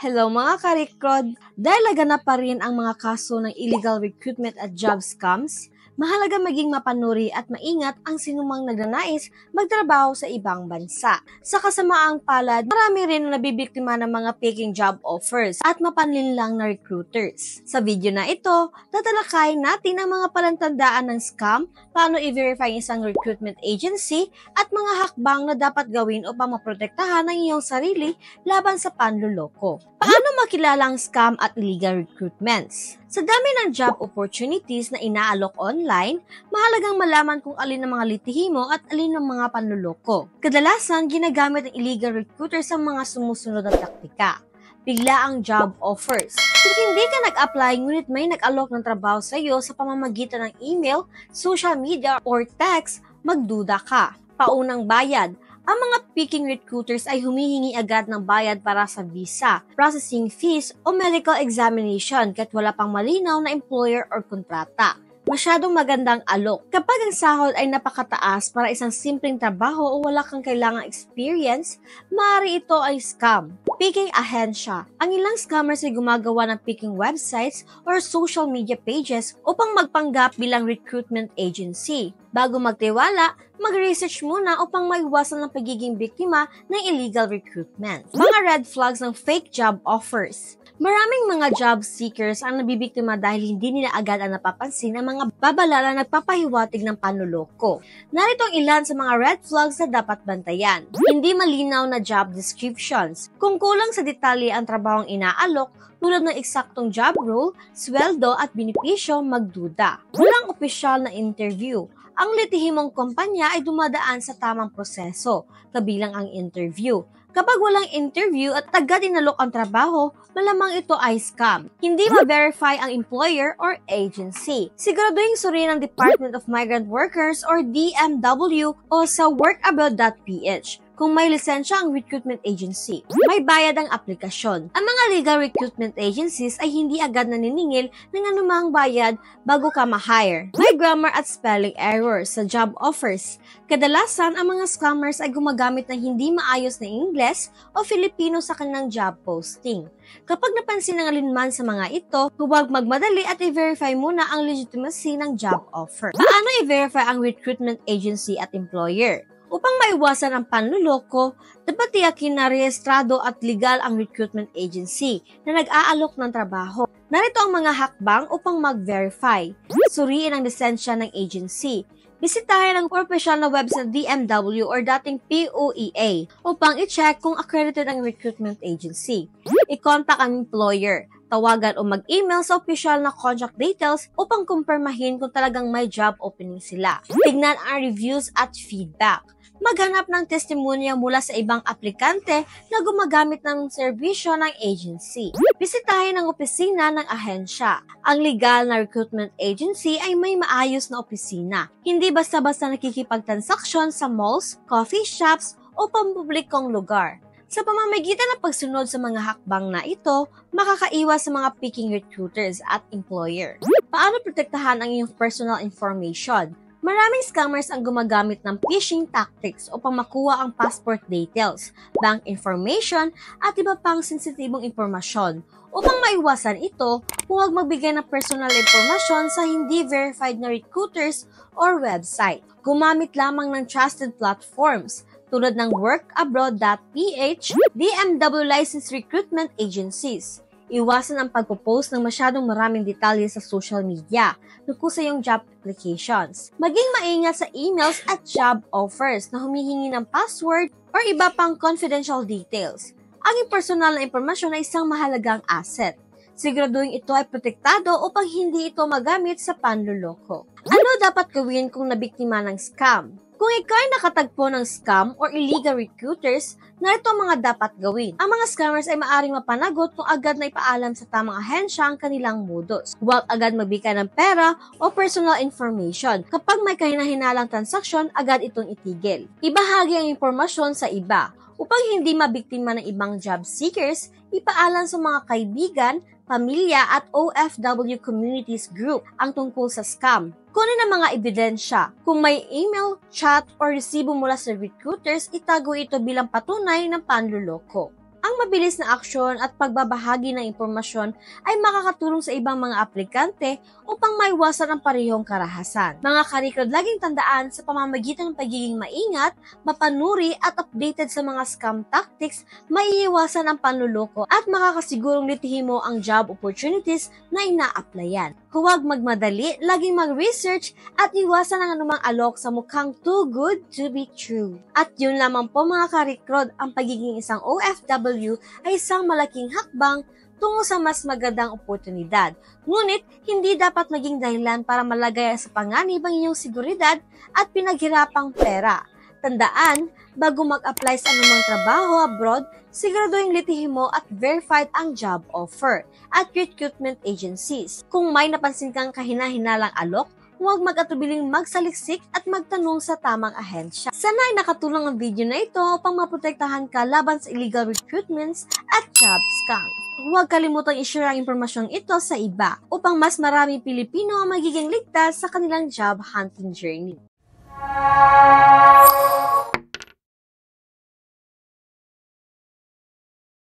Hello mga ka-recruit! Dahil laganap pa rin ang mga kaso ng illegal recruitment at job scams, mahalaga maging mapanuri at maingat ang sinumang nagnanais magtrabaho sa ibang bansa. Sa kasamaang palad, marami rin na nabibiktima ng mga faking job offers at mapanlinlang na recruiters. Sa video na ito, tatalakayin natin ang mga palantandaan ng scam, paano i-verify isang recruitment agency, at mga hakbang na dapat gawin upang maprotektahan ang iyong sarili laban sa panluloko. Paano makilala ang scam at illegal recruitments? Sa dami ng job opportunities na inaalok online, mahalagang malaman kung alin ang mga litihimo at alin ang mga panluloko. Kadalasan, ginagamit ng illegal recruiters ang mga sumusunod na taktika. Biglaang job offers. Kung hindi ka nag-apply ngunit may nag-alok ng trabaho sa iyo sa pamamagitan ng email, social media, or text, magduda ka. Paunang bayad. Ang mga peking recruiters ay humihingi agad ng bayad para sa visa, processing fees o medical examination kahit wala pang malinaw na employer or kontrata. Masyadong magandang alok. Kapag ang sahod ay napakataas para isang simpleng trabaho o wala kang kailangang experience, maaari ito ay scam. Peking ahensya. Ang ilang scammers ay gumagawa ng peking websites or social media pages upang magpanggap bilang recruitment agency. Bago magtiwala, mag-research muna upang maiwasan ang pagiging biktima ng illegal recruitment. Mga red flags ng fake job offers. Maraming mga job seekers ang nabibiktima dahil hindi nila agad ang napapansin ang mga babala na nagpapahiwatig ng panluloko. Narito ang ilan sa mga red flags na dapat bantayan. Hindi malinaw na job descriptions. Kung kulang sa detalye ang trabahong inaalok, tulad ng eksaktong job role, sweldo at benepisyo, magduda. Walang opisyal na interview. Ang litihimong kumpanya ay dumadaan sa tamang proseso, kabilang ang interview. Kapag walang interview at agad inalok ang trabaho, malamang ito ay scam. Hindi ma-verify ang employer or agency. Siguraduhin suriin ang Department of Migrant Workers or DMW o sa workabroad.ph kung may lisensya ang recruitment agency. May bayad ang aplikasyon. Ang mga legal recruitment agencies ay hindi agad naniningil ng anumang bayad bago ka ma-hire. May grammar at spelling errors sa job offers. Kadalasan, ang mga scammers ay gumagamit ng hindi maayos na Ingles o Filipino sa kanilang job posting. Kapag napansin ng alinman sa mga ito, huwag magmadali at i-verify muna ang legitimacy ng job offer. Paano i-verify ang recruitment agency at employer? Upang maiwasan ang panluloko, dapat tiyakin na rehistrado at legal ang recruitment agency na nag-aalok ng trabaho. Narito ang mga hakbang upang mag-verify. Suriin ang lisensya ng agency. Bisitahin ang opisyal na website ng DMW or dating POEA upang i-check kung accredited ang recruitment agency. I-contact ang employer. Tawagan o mag-email sa opisyal na contact details upang kumpirmahin kung talagang may job opening sila. Tignan ang reviews at feedback. Maghanap ng testimonya mula sa ibang aplikante na gumagamit ng serbisyo ng agency. Bisitahin ang opisina ng ahensya. Ang legal na recruitment agency ay may maayos na opisina. Hindi basta-basta nakikipagtransaksyon sa malls, coffee shops o pampublikong lugar. Sa pamamagitan ng pagsunod sa mga hakbang na ito, makakaiwas sa mga peking recruiters at employer. Paano protektahan ang iyong personal information? Maraming scammers ang gumagamit ng phishing tactics upang makuha ang passport details, bank information, at iba pang sensitibong impormasyon. Upang maiwasan ito, huwag magbigay ng personal impormasyon sa hindi verified na recruiters or website. Gumamit lamang ng trusted platforms tulad ng workabroad.ph, DMW licensed recruitment agencies. Iwasan ang pagpo-post ng masyadong maraming detalye sa social media tungkol sa iyong job applications. Maging maingat sa emails at job offers na humihingi ng password or iba pang confidential details. Ang personal na impormasyon ay isang mahalagang asset. Siguraduhin ito ay protektado upang hindi ito magamit sa panluloko. Ano dapat gawin kung nabiktima ng scam? Kung ikaw ay nakatagpo ng scam or illegal recruiters, narito ang mga dapat gawin. Ang mga scammers ay maaaring mapanagot kung agad na ipaalam sa tamang ahensya ang kanilang modus. Huwag agad magbigay ng pera o personal information. Kapag may kahinahinalang transaksyon, agad itong itigil. Ibahagi ang impormasyon sa iba. Upang hindi mabiktima ng ibang job seekers, ipaalam sa mga kaibigan, pamilya at OFW communities group ang tungkol sa scam. Kunin ang mga ebidensya. Kung may email, chat, o resibo mula sa recruiters, itago ito bilang patunay ng panluloko. Ang mabilis na aksyon at pagbabahagi ng impormasyon ay makakatulong sa ibang mga aplikante upang maiwasan ang parehong karahasan. Mga karikod, laging tandaan sa pamamagitan ng pagiging maingat, mapanuri at updated sa mga scam tactics, maiiwasan ang panluloko at makakasigurong litihin mo ang job opportunities na ina-applyan. Huwag magmadali, laging mag-research at iwasan ang anumang alok sa mukhang too good to be true. At yun lamang po mga karikrod, ang pagiging isang OFW ay isang malaking hakbang tungo sa mas magandang oportunidad. Ngunit, hindi dapat maging dahilan para malagay sa panganib ang inyong seguridad at pinaghirapang pera. Tandaan, bago mag-apply sa anumang trabaho abroad, siguraduhin litihin mo at verified ang job offer at recruitment agencies. Kung may napansin kang kahina-hinalang alok, huwag mag-atubiling magsaliksik at magtanong sa tamang ahensya. Sana ay nakatulong ang video na ito upang maprotektahan ka laban sa illegal recruitments at job scams. Huwag kalimutang i-share ang impormasyong ito sa iba upang mas maraming Pilipino ang magiging ligtas sa kanilang job hunting journey.